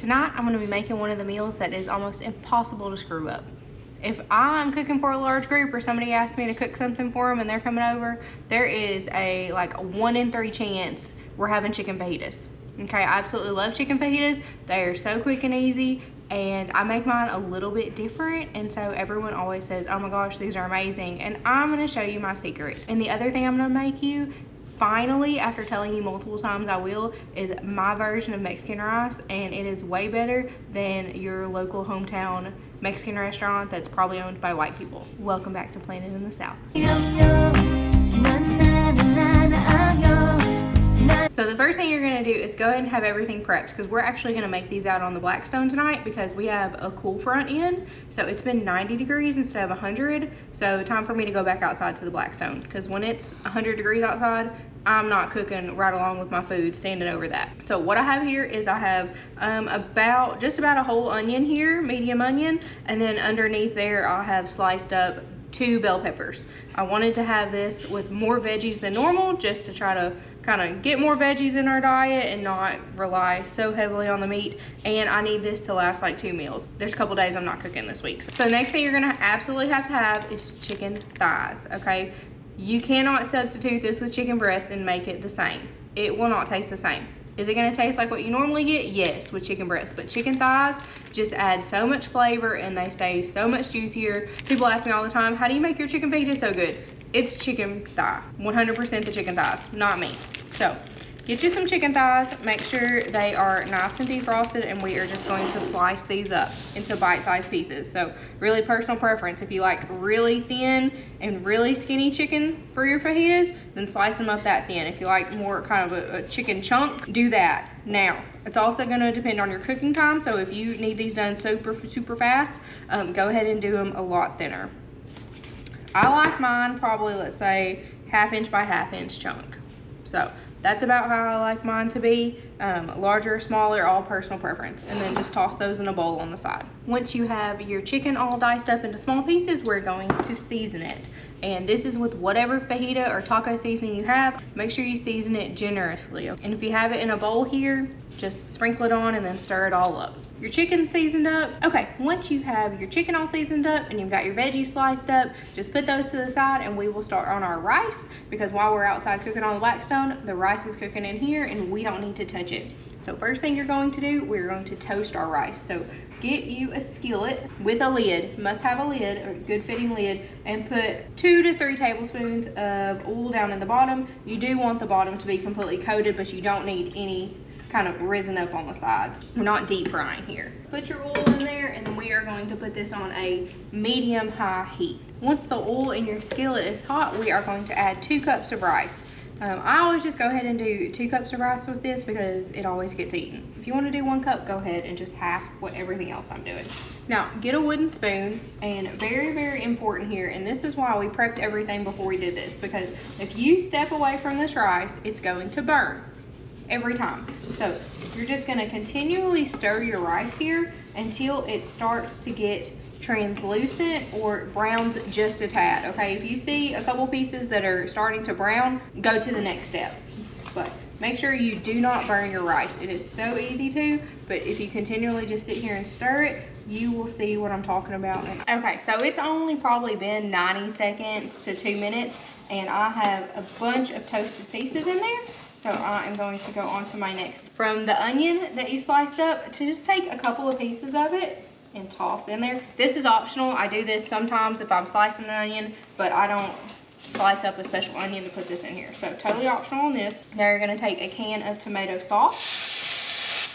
tonight I'm gonna be making one of the meals that is almost impossible to screw up. If I'm cooking for a large group or somebody asks me to cook something for them and they're coming over, there is a 1 in 3 chance we're having chicken fajitas. Okay, I absolutely love chicken fajitas. They are so quick and easy, and I make mine a little bit different, and so everyone always says, oh my gosh, these are amazing, and I'm gonna show you my secret. And the other thing I'm gonna make you, finally, after telling you multiple times I will, is my version of Mexican rice, and it is way better than your local hometown Mexican restaurant that's probably owned by white people. Welcome back to Planet in the South. So the first thing you're gonna do is go ahead and have everything prepped, because we're actually gonna make these out on the Blackstone tonight because we have a cool front in. So it's been 90 degrees instead of 100. So time for me to go back outside to the Blackstone, because when it's 100 degrees outside, I'm not cooking right along with my food standing over that. So what I have here is I have just about a whole onion here, medium onion, and then underneath there I'll have sliced up 2 bell peppers. I wanted to have this with more veggies than normal, just to try to kind of get more veggies in our diet and not rely so heavily on the meat. And I need this to last like 2 meals. There's a couple days I'm not cooking this week. So the next thing you're gonna absolutely have to have is chicken thighs, okay? You cannot substitute this with chicken breast and make it the same. It will not taste the same. Is it gonna taste like what you normally get? Yes, with chicken breast, but chicken thighs just add so much flavor and they stay so much juicier. People ask me all the time, how do you make your chicken fajita so good? It's chicken thigh, 100% the chicken thighs, not me. So get you some chicken thighs, make sure they are nice and defrosted, and we are just going to slice these up into bite-sized pieces. So really personal preference. If you like really thin and really skinny chicken for your fajitas, then slice them up that thin. If you like more kind of a chicken chunk, do that. Now, it's also gonna depend on your cooking time, so if you need these done super fast, go ahead and do them a lot thinner. I like mine probably, let's say, 1/2 inch by 1/2 inch chunk. So that's about how I like mine to be. Larger, smaller, all personal preference. And then just toss those in a bowl on the side. Once you have your chicken all diced up into small pieces, we're going to season it. And this is with whatever fajita or taco seasoning you have. Make sure you season it generously. And if you have it in a bowl here, just sprinkle it on and then stir it all up. Your chicken seasoned up. Okay, once you have your chicken all seasoned up and you've got your veggies sliced up, just put those to the side and we will start on our rice, because while we're outside cooking on the Blackstone, the rice is cooking in here and we don't need to touch it. So first thing you're going to do, we're going to toast our rice. So get you a skillet with a lid, must have a lid, a good fitting lid, and put 2 to 3 tablespoons of oil down in the bottom. You do want the bottom to be completely coated, but you don't need any kind of risen up on the sides. We're not deep frying here. Put your oil in there, and then we are going to put this on a medium-high heat. Once the oil in your skillet is hot, we are going to add 2 cups of rice. I always just go ahead and do 2 cups of rice with this because it always gets eaten. If you want to do 1 cup, go ahead and just half what everything else I'm doing. Now, get a wooden spoon, and very important here, and this is why we prepped everything before we did this, because if you step away from this rice, it's going to burn every time. So you're just going to continually stir your rice here until it starts to get translucent or browns just a tad. Okay, if you see a couple pieces that are starting to brown, go to the next step. But make sure you do not burn your rice. It is so easy to, but if you continually just sit here and stir it, you will see what I'm talking about. Okay, so it's only probably been 90 seconds to 2 minutes, and I have a bunch of toasted pieces in there. So I am going to go on to my next. From the onion that you sliced up, to just take a couple of pieces of it and toss in there. This is optional. I do this sometimes if I'm slicing the onion, but I don't slice up a special onion to put this in here. So totally optional on this. Now you're gonna take a can of tomato sauce.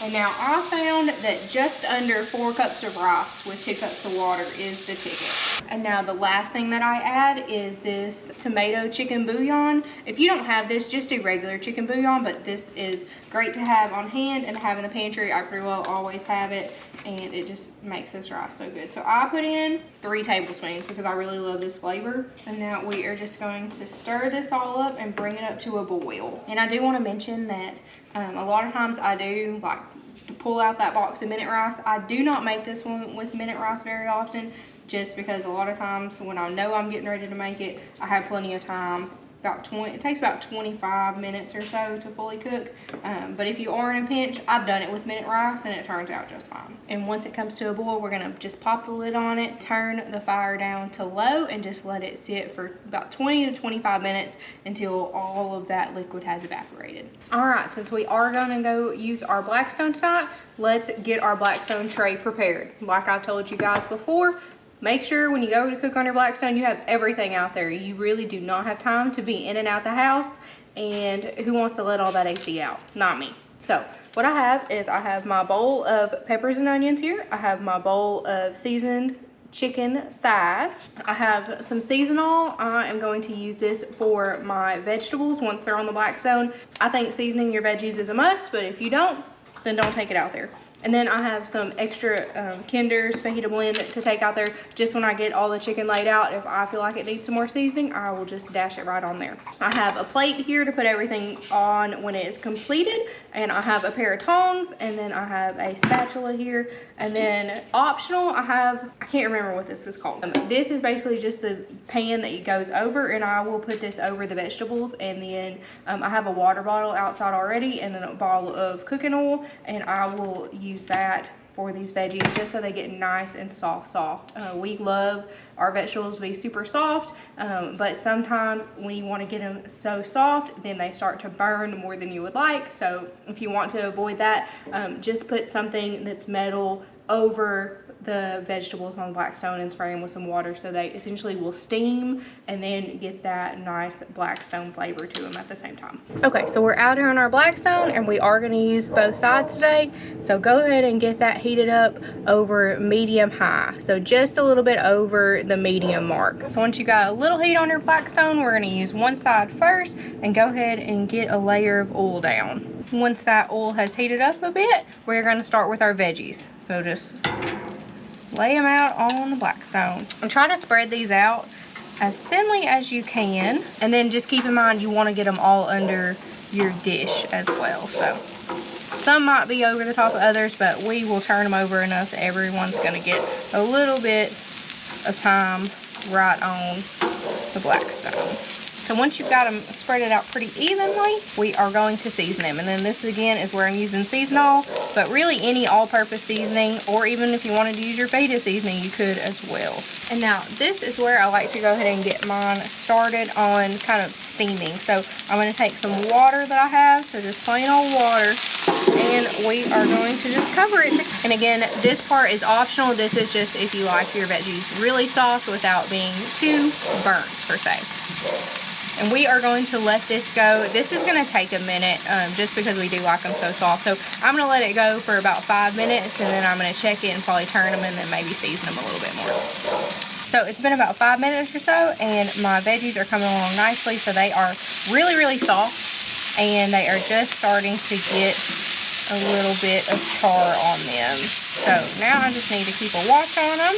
And now I found that just under 4 cups of rice with 2 cups of water is the ticket. And now the last thing that I add is this tomato chicken bouillon. If you don't have this, just do regular chicken bouillon, but this is great to have on hand and have in the pantry. I pretty well always have it, and it just makes this rice so good. So I put in 3 tablespoons because I really love this flavor. And now we are just going to stir this all up and bring it up to a boil. And I do want to mention that a lot of times I do like to pull out that box of minute rice. I do not make this one with minute rice very often, just because a lot of times when I know I'm getting ready to make it, I have plenty of time about 20, it takes about 25 minutes or so to fully cook. But if you are in a pinch, I've done it with minute rice and it turns out just fine. And once it comes to a boil, we're gonna just pop the lid on it, turn the fire down to low, and just let it sit for about 20 to 25 minutes until all of that liquid has evaporated. All right, since we are gonna go use our Blackstone tonight, let's get our Blackstone tray prepared. Like I've told you guys before, make sure when you go to cook on your Blackstone, you have everything out there. You really do not have time to be in and out the house, and who wants to let all that AC out? Not me. So what I have is I have my bowl of peppers and onions here. I have my bowl of seasoned chicken thighs. I have some seasonal. I am going to use this for my vegetables once they're on the Blackstone. I think seasoning your veggies is a must, but if you don't, then don't take it out there. And then I have some extra Kinder's fajita blend to take out there just when I get all the chicken laid out. If I feel like it needs some more seasoning, I will just dash it right on there. I have a plate here to put everything on when it is completed. And I have a pair of tongs, and then I have a spatula here. And then optional, I can't remember what this is called. This is basically just the pan that it goes over, and I will put this over the vegetables. And then I have a water bottle outside already, and then a bottle of cooking oil, and I will use that for these veggies just so they get nice and soft. We love our vegetables to be super soft, but sometimes when you want to get them so soft, then they start to burn more than you would like. So if you want to avoid that, just put something that's metal over the vegetables on Blackstone and spray them with some water so they essentially will steam and then get that nice Blackstone flavor to them at the same time. Okay, so we're out here on our Blackstone and we are going to use both sides today. So go ahead and get that heated up over medium high. So just a little bit over the medium mark. So once you got a little heat on your Blackstone, we're going to use one side first and go ahead and get a layer of oil down. Once that oil has heated up a bit, we're going to start with our veggies. So just lay them out on the Blackstone. I'm trying to spread these out as thinly as you can, and then just keep in mind you want to get them all under your dish as well. So some might be over the top of others, but we will turn them over enough that everyone's going to get a little bit of time right on the Blackstone. So once you've got them spread it out pretty evenly, we are going to season them. And then this again is where I'm using seasonal, but really any all-purpose seasoning, or even if you wanted to use your fajita seasoning, you could as well. And now this is where I like to go ahead and get mine started on kind of steaming. So I'm going to take some water that I have, so just plain old water, and we are going to just cover it. And again, this part is optional. This is just if you like your veggies really soft without being too burnt per se. And we are going to let this go. This is going to take a minute just because we do like them so soft. So I'm going to let it go for about 5 minutes, and then I'm going to check it and probably turn them and then maybe season them a little bit more. So it's been about 5 minutes or so, and my veggies are coming along nicely. So they are really, really soft, and they are just starting to get a little bit of char on them. So now I just need to keep a watch on them.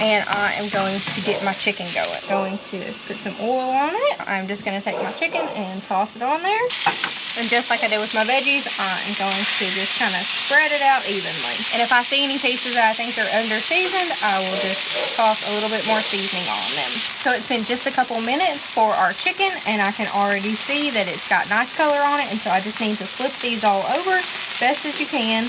And I am going to get my chicken going. Going to put some oil on it. I'm just going to take my chicken and toss it on there. And just like I did with my veggies, I'm going to just kind of spread it out evenly. And if I see any pieces that I think are under seasoned, I will just toss a little bit more seasoning on them. So it's been just a couple minutes for our chicken, and I can already see that it's got nice color on it. And so I just need to flip these all over as best as you can.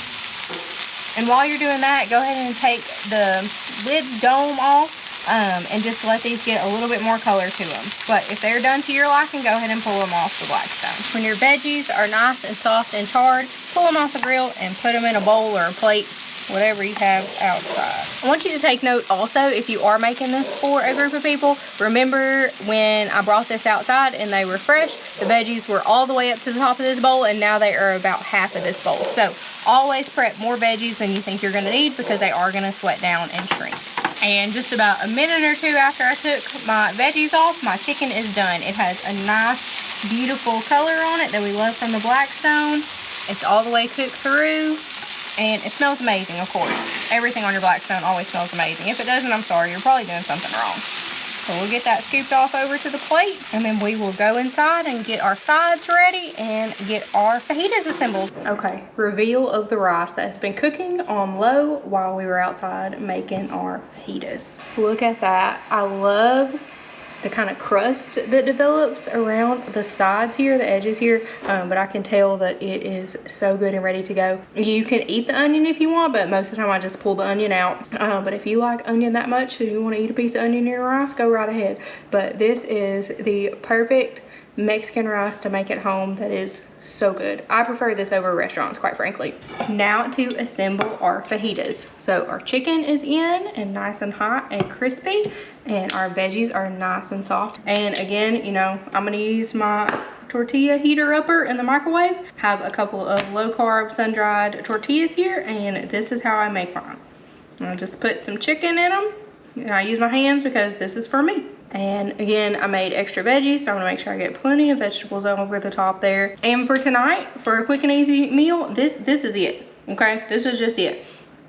And while you're doing that, go ahead and take the lid dome off and just let these get a little bit more color to them. But if they're done to your liking, go ahead and pull them off the Blackstone. When your veggies are nice and soft and charred, pull them off the grill and put them in a bowl or a plate, whatever you have outside. I want you to take note also, if you are making this for a group of people, remember when I brought this outside and they were fresh, the veggies were all the way up to the top of this bowl, and now they are about half of this bowl. So always prep more veggies than you think you're going to need, because they are going to sweat down and shrink. And just about a minute or two after I took my veggies off, my chicken is done. It has a nice, beautiful color on it that we love from the Blackstone. It's all the way cooked through. And it smells amazing, of course. Everything on your Blackstone always smells amazing. If it doesn't, I'm sorry. You're probably doing something wrong. So we'll get that scooped off over to the plate, and then we will go inside and get our sides ready and get our fajitas assembled. Okay, reveal of the rice that has been cooking on low while we were outside making our fajitas. Look at that. I love the kind of crust that develops around the sides here, the edges here, but I can tell that it is so good and ready to go. You can eat the onion if you want, but most of the time I just pull the onion out. But if you like onion that much and you want to eat a piece of onion in your rice, go right ahead. But this is the perfect Mexican rice to make at home that is so good. I prefer this over restaurants, quite frankly. Now to assemble our fajitas. So our chicken is in and nice and hot and crispy, and our veggies are nice and soft. And again, you know, I'm gonna use my tortilla heater upper in the microwave. Have a couple of low carb sun-dried tortillas here, and this is how I make mine. I just put some chicken in them, and I use my hands because this is for me. And again, I made extra veggies, so I'm gonna make sure I get plenty of vegetables over the top there. And for tonight, for a quick and easy meal, this is it, okay? This is just it.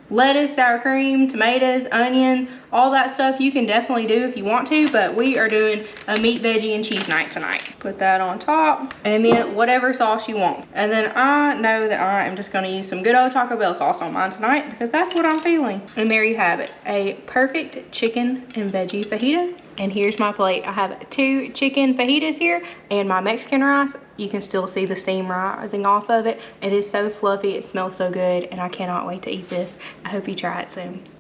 Lettuce, sour cream, tomatoes, onion, all that stuff you can definitely do if you want to, but we are doing a meat, veggie, and cheese night tonight. Put that on top, and then whatever sauce you want. And then I know that I am just gonna use some good old Taco Bell sauce on mine tonight because that's what I'm feeling. And there you have it, a perfect chicken and veggie fajita. And here's my plate. I have 2 chicken fajitas here and my Mexican rice. You can still see the steam rising off of it. It is so fluffy, it smells so good, and I cannot wait to eat this. I hope you try it soon.